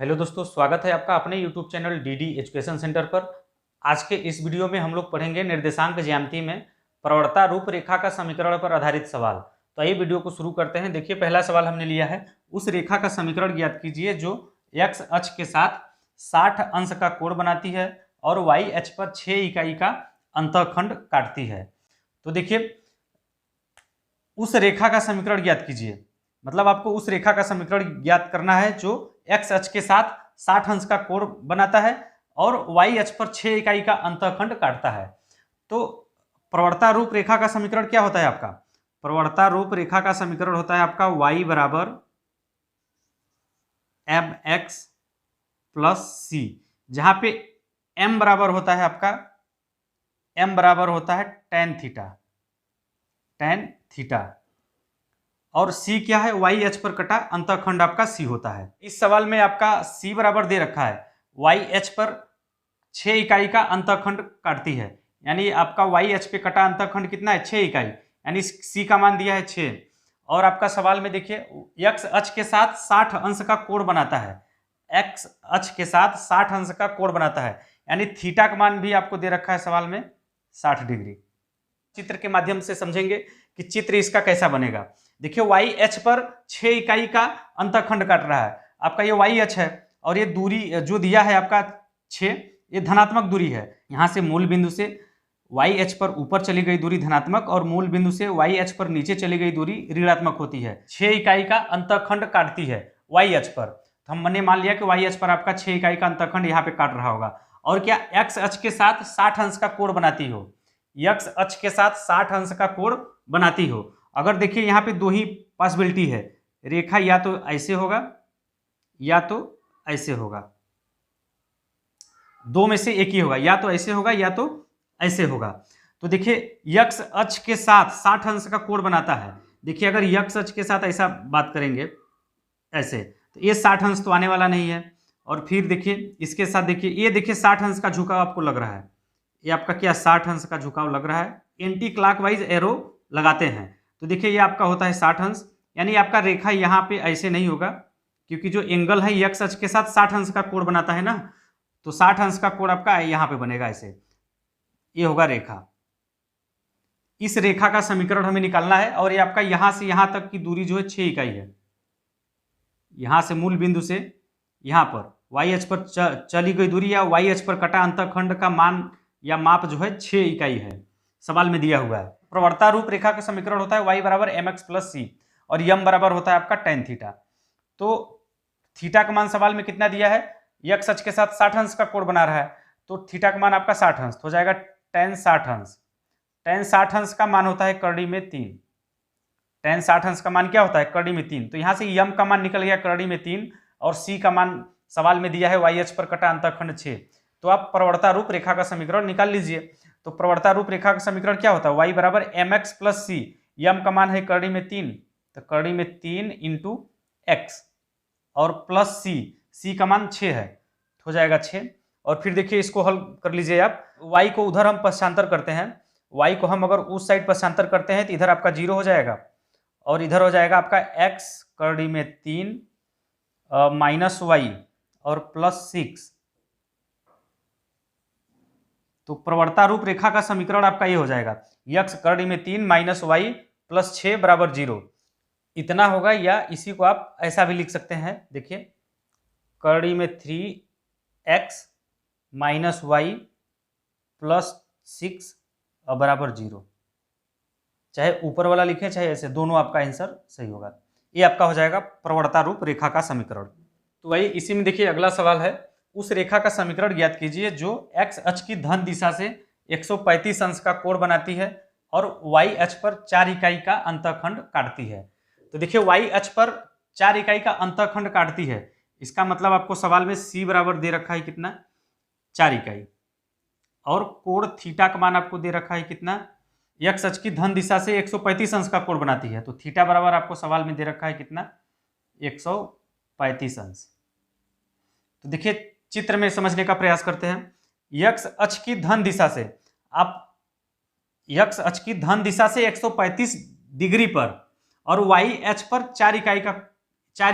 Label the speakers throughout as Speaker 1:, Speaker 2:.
Speaker 1: Hello दोस्तों, स्वागत है आपका अपने YouTube channel DD education centre पर। आज के इस वीडियो में हम लोग पढ़ेंगे निर्देशांक ज्यामिति में प्रवणता रूपरेखा का समीकरण पर आधारित सवाल। तो आइए वीडियो को शुरू करते हैं। देखिए, पहला सवाल हमने लिया है, उस रेखा का समीकरण ज्ञात कीजिए जो x अक्ष के साथ 60 अंश का कोण बनाती है और y अक्ष पर 6 इकाई का अंतःखंड काटती है। तो देखिए, उस रेखा का समीकरण ज्ञात कीजिए, मतलब आपको उस रेखा का समीकरण ज्ञात करना है जो x अक्ष के साथ 60 अंश का कोण बनाता है और y अक्ष पर 6 इकाई का अंतःखंड काटता है। तो प्रवणता रूप रेखा का समीकरण क्या होता है आपका? प्रवणता रूप रेखा का समीकरण होता है आपका y बराबर mx प्लस सी, जहां पे m बराबर होता है आपका, m बराबर होता है tan थीटा और c क्या है? y अक्ष पर कटा अंतःखंड आपका c होता है। इस सवाल में आपका c बराबर दे रखा है, y अक्ष पर 6 इकाई का अंतःखंड काटती है, यानी आपका y अक्ष पे कटा अंतःखंड कितना है? 6 इकाई, यानी c का मान दिया है 6। और आपका सवाल में देखिए, x अक्ष के साथ 60 अंश का कोण बनाता है, x अक्ष के साथ 60 अंश का कोण बनाता है, यानी थीटा का मान भी आपको दे रखा है सवाल में 60 डिग्री। चित्र के माध्यम से समझेंगे कि चित्र इसका कैसा बनेगा। देखिए, y अक्ष पर 6 इकाई का अंतःखंड काट रहा है, आपका ये y अक्ष है और ये दूरी जो दिया है आपका 6, ये धनात्मक दूरी है। यहाँ से मूल बिंदु से y अक्ष पर ऊपर चली गई दूरी धनात्मक और मूल बिंदु से y अक्ष पर नीचे चली गई दूरी ऋणात्मक होती है। 6 इकाई का अंतःखंड काटती है y अक्ष पर, तो हमने मान लिया कि y अक्ष पर आपका 6 इकाई का अंतःखंड यहाँ पे काट रहा होगा। और क्या x अक्ष के साथ 60 अंश का कोण बनाती हो, x अक्ष के साथ 60 अंश का कोण बनाती हो। अगर देखिए, यहाँ पे दो ही पॉसिबिलिटी है, रेखा या तो ऐसे होगा या तो ऐसे होगा, दो में से एक ही होगा, या तो ऐसे होगा या तो ऐसे होगा। तो देखिए, x अक्ष के साथ 60 अंश का कोण बनाता है। देखिए, अगर x अक्ष के साथ ऐसा बात करेंगे ऐसे, तो ये 60 अंश तो आने वाला नहीं है। और फिर देखिए, इसके साथ देखिए, ये देखिए 60 अंश का झुकाव आपको लग रहा है, ये आपका क्या 60 अंश का झुकाव लग रहा है। एंटी क्लॉकवाइज एरो लगाते हैं, तो देखिए ये आपका होता है 60 अंश, यानी आपका रेखा यहाँ पे ऐसे नहीं होगा, क्योंकि जो एंगल है x अक्ष के साथ 60 अंश का कोण बनाता है ना, तो 60 अंश का कोण आपका यहाँ पे बनेगा ऐसे, ये होगा रेखा। इस रेखा का समीकरण हमें निकालना है और ये आपका यहाँ से यहाँ तक की दूरी जो है 6 इकाई है। यहाँ से मूल बिंदु से यहाँ पर y अक्ष पर चली गई दूरी या y अक्ष पर कटा अंतःखंड का मान या माप जो है 6 इकाई है, सवाल में दिया हुआ है। प्रवणता रूप रेखा का समीकरण होता है y बराबर mx प्लस सी और m बराबर होता है आपका tan थीटा। तो थीटा का मान सवाल में कितना दिया है? x अक्ष के साथ 60 अंश का कोण बना रहा है, तो थीटा का मान आपका 60 अंश हो जाएगा, tan 60 अंश। tan 60 अंश का मान होता है करड़ी में 3। tan 60 अंश का मान क्या होता है? करड़ी में 3। तो यहाँ से m का मान निकल गया करड़ी में 3 और c का मान सवाल में दिया है y अक्ष पर कटा अंतःखंड 6। तो आप प्रवणता रूप रेखा का समीकरण निकाल लीजिए। तो प्रवणता रूप रेखा का समीकरण क्या होता है? y बराबर mx प्लस सी, m का मान है करड़ी में 3, तो करड़ी में 3 इंटू एक्स और प्लस c का मान 6 है, हो जाएगा 6। और फिर देखिए, इसको हल कर लीजिए आप। y को उधर हम पक्षांतर करते हैं, y को हम अगर उस साइड पक्षांतर करते हैं तो इधर आपका 0 हो जाएगा और इधर हो जाएगा आपका x करड़ी में 3 माइनस y और प्लस 6। तो प्रवणता रूप रेखा का समीकरण आपका ये हो जाएगा, x करड़ी में 3 माइनस वाई प्लस 6 बराबर 0, इतना होगा। या इसी को आप ऐसा भी लिख सकते हैं, देखिए करड़ी में 3x माइनस वाई प्लस 6 बराबर 0, चाहे ऊपर वाला लिखें चाहे ऐसे, दोनों आपका आंसर सही होगा। ये आपका हो जाएगा प्रवणता रूप रेखा का समीकरण। तो वही इसी में देखिए, अगला सवाल है, उस रेखा का समीकरण ज्ञात कीजिए जो x अक्ष की धन दिशा से 135 अंश का कोण बनाती है और y अक्ष पर 4 इकाई का अंतःखंड काटती है। तो देखिए, y अक्ष पर 4 इकाई का अंतःखंड काटती है, इसका मतलब आपको सवाल में c बराबर दे रखा है कितना? 4 इकाई, और कोण थीटा का मान आपको दे रखा है कितना? x अक्ष की धन दिशा से 135 अंश का कोण बनाती है, तो थीटा बराबर आपको सवाल में दे रखा है कितना? 135 अंश। तो देखिए, चित्र में समझने का प्रयास करते हैं। x अक्ष की धन दिशा से, आप x अक्ष की धन दिशा से 135 डिग्री पर और y अक्ष पर 4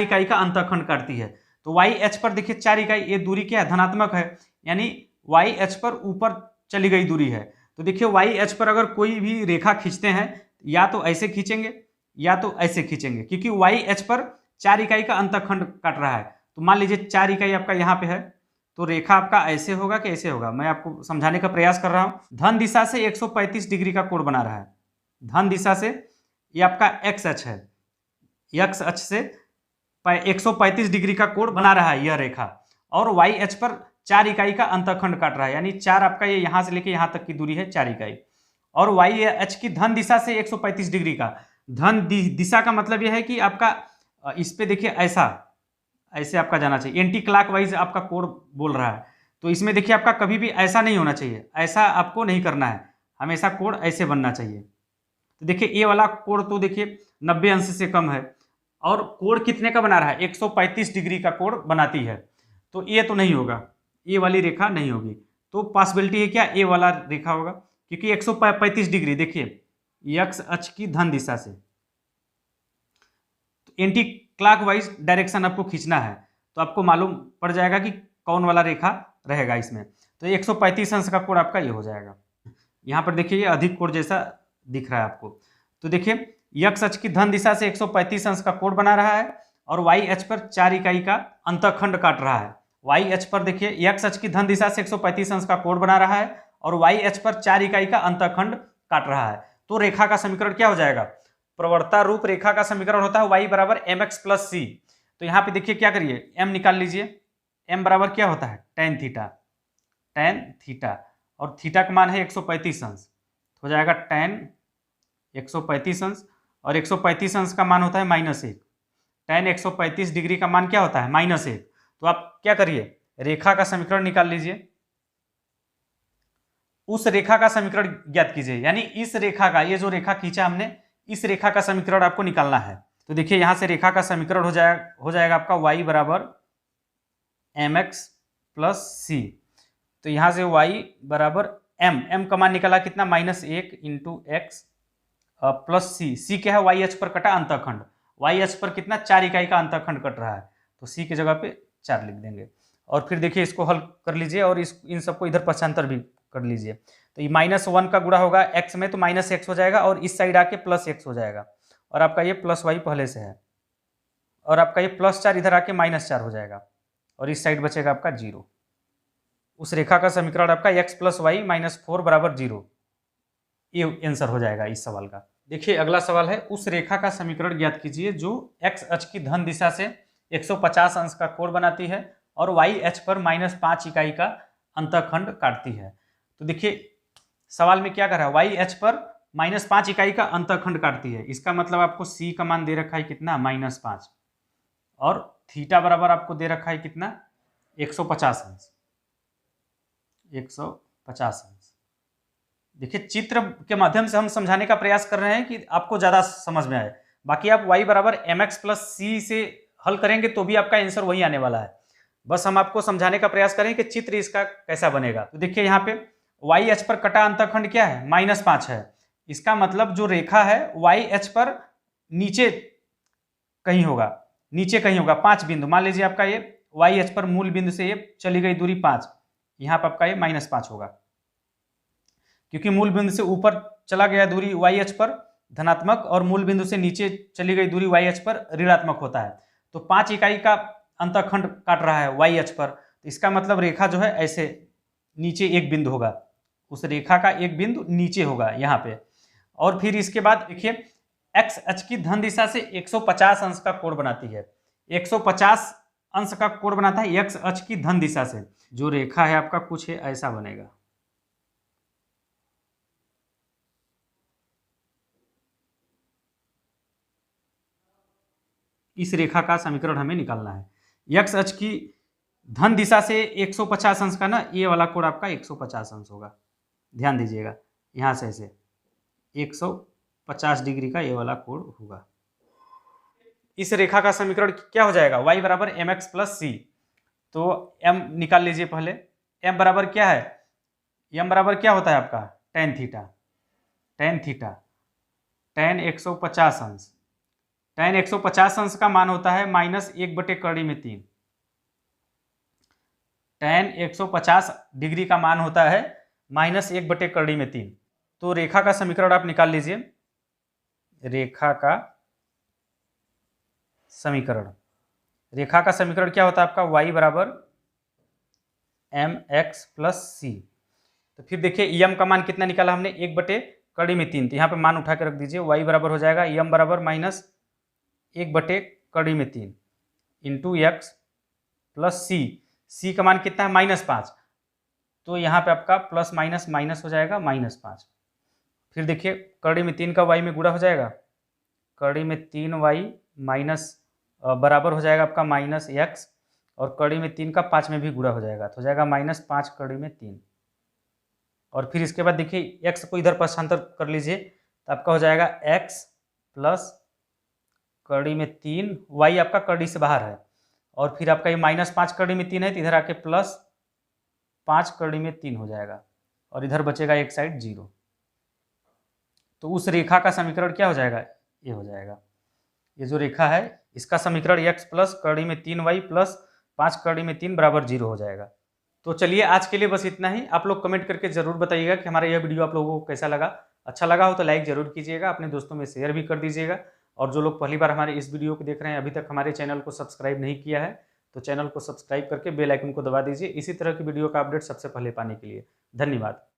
Speaker 1: इकाई का अंतःखंड काटती है, तो वाई एच पर देखिए 4 इकाई, ये दूरी क्या है, धनात्मक है, यानी वाई एच पर ऊपर चली गई दूरी है। तो देखिए वाई एच पर अगर कोई भी रेखा खींचते हैं, या तो ऐसे खींचेंगे या तो ऐसे खींचेंगे, क्योंकि वाई एच पर 4 इकाई का अंतःखंड काट रहा है। तो मान लीजिए 4 इकाई आपका यहाँ पे है, तो रेखा आपका ऐसे होगा कि ऐसे होगा, मैं आपको समझाने का प्रयास कर रहा हूँ। धन दिशा से 135 डिग्री का कोण बना रहा है, धन दिशा से, ये आपका एक्स अक्ष है, एक्स अक्ष से 135 डिग्री का कोण बना रहा है यह रेखा, और वाई एच पर 4 इकाई का अंतःखंड काट रहा है, यानी 4 आपका ये यहाँ से लेके यहाँ तक की दूरी है 4 इकाई। और वाई एच की धन दिशा से 135 डिग्री का, धन दिशा का मतलब यह है कि आपका इस पे देखिए ऐसा, ऐसे आपका जाना चाहिए, एंटी क्लॉकवाइज आपका कोण बोल रहा है। तो इसमें देखिए आपका कभी भी ऐसा नहीं होना चाहिए, ऐसा आपको नहीं करना है, हमेशा कोण ऐसे बनना चाहिए। तो देखिए ये वाला कोण तो देखिए 90 अंश से कम है, और कोण कितने का बना रहा है, 135 डिग्री का कोण बनाती है। तो ये तो नहीं होगा, ये वाली रेखा नहीं होगी, तो पॉसिबिलिटी है क्या, ये वाला रेखा होगा, क्योंकि 135 डिग्री देखिए एक्स अक्ष की धन दिशा से, तो एंटी क्लॉकवाइज डायरेक्शन आपको खींचना है, तो आपको मालूम पड़ जाएगा कि कौन वाला रेखा रहेगा इसमें। तो 135 अंश का कोण आपका ये हो जाएगा। यहाँ पर देखिए ये अधिक कोण जैसा दिख रहा है आपको। तो देखिए एक्स अक्ष की धन दिशा से 135 अंश का कोण बना रहा है, और वाई अक्ष पर 4 इकाई का अंतःखंड काट रहा है। वाई अक्ष पर देखिए एक्स अक्ष की धन दिशा से 135 अंश का कोण बना रहा है, और वाई अक्ष पर 4 इकाई का अंतःखंड काट रहा है। तो रेखा का समीकरण क्या हो जाएगा, प्रवणता रूप रेखा का समीकरण होता है y बराबर mx प्लस सी। तो यहाँ पे देखिए क्या करिए, m निकाल लीजिए, m बराबर क्या होता है, tan थीटा, tan थीटा, और थीटा का मान है 135 अंश, हो जाएगा tan 135 अंश, और 135 अंश का मान होता है -1, tan 135 डिग्री का मान क्या होता है, -1। तो आप क्या करिए, रेखा का समीकरण निकाल लीजिए, उस रेखा का समीकरण ज्ञात कीजिए, यानी इस रेखा का, ये जो रेखा खींचा हमने, इस रेखा का समीकरण आपको निकालना है। तो देखिए यहां से रेखा का समीकरण हो जाएगा आपका y बराबर mx प्लस सी। तो यहां से y बराबर m का मान निकाला कितना, -1 इंटू एक्स प्लस सी क्या है, वाई एच पर कटा अंतःखंड, वाई एच पर कितना 4 इकाई का अंतःखंड कट रहा है, तो सी की जगह पे 4 लिख देंगे। और फिर देखिए इसको हल कर लीजिए, और इन सबको इधर पक्षांतर भी कर लीजिए। तो ये -1 का गुणा होगा x में, तो -x हो जाएगा, और इस साइड आके +x हो जाएगा, और आपका ये +y पहले से है, और आपका ये +4 इधर आके -4 हो जाएगा, और इस साइड बचेगा आपका 0। उस रेखा का समीकरण आपका x + y - 4 बराबर 0, ये आंसर हो जाएगा इस सवाल का। देखिए अगला सवाल है, उस रेखा का समीकरण ज्ञात कीजिए जो x अक्ष की धन दिशा से 150 अंश का कोण बनाती है, और y अक्ष पर -5 इकाई का अंतःखंड काटती है। तो देखिए सवाल में क्या कर रहा है, वाई एच पर -5 इकाई का अंतःखंड काटती है, इसका मतलब आपको सी का मान दे रखा है कितना, -5, और थीटा बराबर आपको दे रखा है कितना, 150 अंश, 150 अंश। देखिए चित्र के माध्यम से हम समझाने का प्रयास कर रहे हैं कि आपको ज्यादा समझ में आए। बाकी आप y बराबर mx प्लस सी से हल करेंगे तो भी आपका आंसर वही आने वाला है, बस हम आपको समझाने का प्रयास करें कि चित्र इसका कैसा बनेगा। तो देखिए यहाँ पे वाई एच पर कटा अंतःखंड क्या है, -5 है, इसका मतलब जो रेखा है वाई एच पर नीचे कहीं होगा, नीचे कहीं होगा 5 बिंदु, मान लीजिए आपका ये वाई एच पर मूल बिंदु से ये चली गई दूरी 5, यहाँ पर आपका ये -5 होगा, क्योंकि मूल बिंदु से ऊपर चला गया दूरी वाई एच पर धनात्मक, और मूल बिंदु से नीचे चली गई दूरी वाई एच पर ऋणात्मक होता है। तो 5 इकाई का अंतःखंड काट रहा है वाई एच पर, तो इसका मतलब रेखा जो है ऐसे नीचे एक बिंदु होगा, उस रेखा का एक बिंदु नीचे होगा यहाँ पे। और फिर इसके बाद देखिए एक्स अक्ष की धन दिशा से 150 अंश का कोण बनाती है, 150 अंश का कोण बनाता है एक्स अक्ष की धन दिशा से। जो रेखा है आपका कुछ है ऐसा बनेगा, इस रेखा का समीकरण हमें निकालना है। एक्स अक्ष की धन दिशा से 150 अंश का ना, ये वाला कोण आपका 150 अंश होगा, ध्यान दीजिएगा, यहाँ से ऐसे 150 डिग्री का ये वाला कोण होगा। इस रेखा का समीकरण क्या हो जाएगा, y बराबर mx प्लस सी। तो m निकाल लीजिए पहले, m बराबर क्या है, m बराबर क्या होता है आपका tan theta, tan theta, tan 150 अंश, tan 150 अंश का मान होता है -1/3। tan 150 डिग्री का मान होता है -1/3। तो रेखा का समीकरण आप निकाल लीजिए। रेखा का समीकरण क्या होता है आपका? y बराबर mx प्लस सी। तो फिर देखिए यम का मान कितना निकाला हमने? 1/3। तो यहाँ पे मान उठा के रख दीजिए। y बराबर हो जाएगा यम बराबर -1/3 इंटू एक्स प्लस सी का मान कितना है? -5। तो यहाँ पे आपका प्लस माइनस माइनस हो जाएगा -5। फिर देखिए कड़ी में 3 का y में गुणा हो जाएगा। कड़ी में 3y माइनस बराबर हो जाएगा आपका -x, और कड़ी में 3 का 5 में भी गुणा हो जाएगा, तो हो जाएगा -5 कड़ी में 3। और फिर इसके बाद देखिए x को इधर पक्षांतर कर लीजिए, तो आपका हो जाएगा x प्लस कड़ी में 3, y आपका कड़ी से बाहर है, और फिर आपका ये -5 कड़ी में 3 है, तो इधर आके +5 कड़ी में 3 हो जाएगा, और इधर बचेगा एक साइड 0। तो उस रेखा का समीकरण क्या हो जाएगा? ये हो जाएगा। ये जो रेखा है इसका समीकरण x प्लस कड़ी में 3y प्लस 5 कड़ी में 3 बराबर 0 हो जाएगा। तो चलिए आज के लिए बस इतना ही। आप लोग कमेंट करके जरूर बताइएगा कि हमारा यह वीडियो आप लोगों को कैसा लगा। अच्छा लगा हो तो लाइक जरूर कीजिएगा, अपने दोस्तों में शेयर भी कर दीजिएगा। और जो लोग पहली बार हमारे इस वीडियो को देख रहे हैं, अभी तक हमारे चैनल को सब्सक्राइब नहीं किया है, तो चैनल को सब्सक्राइब करके बेल आइकन को दबा दीजिए, इसी तरह की वीडियो का अपडेट सबसे पहले पाने के लिए। धन्यवाद।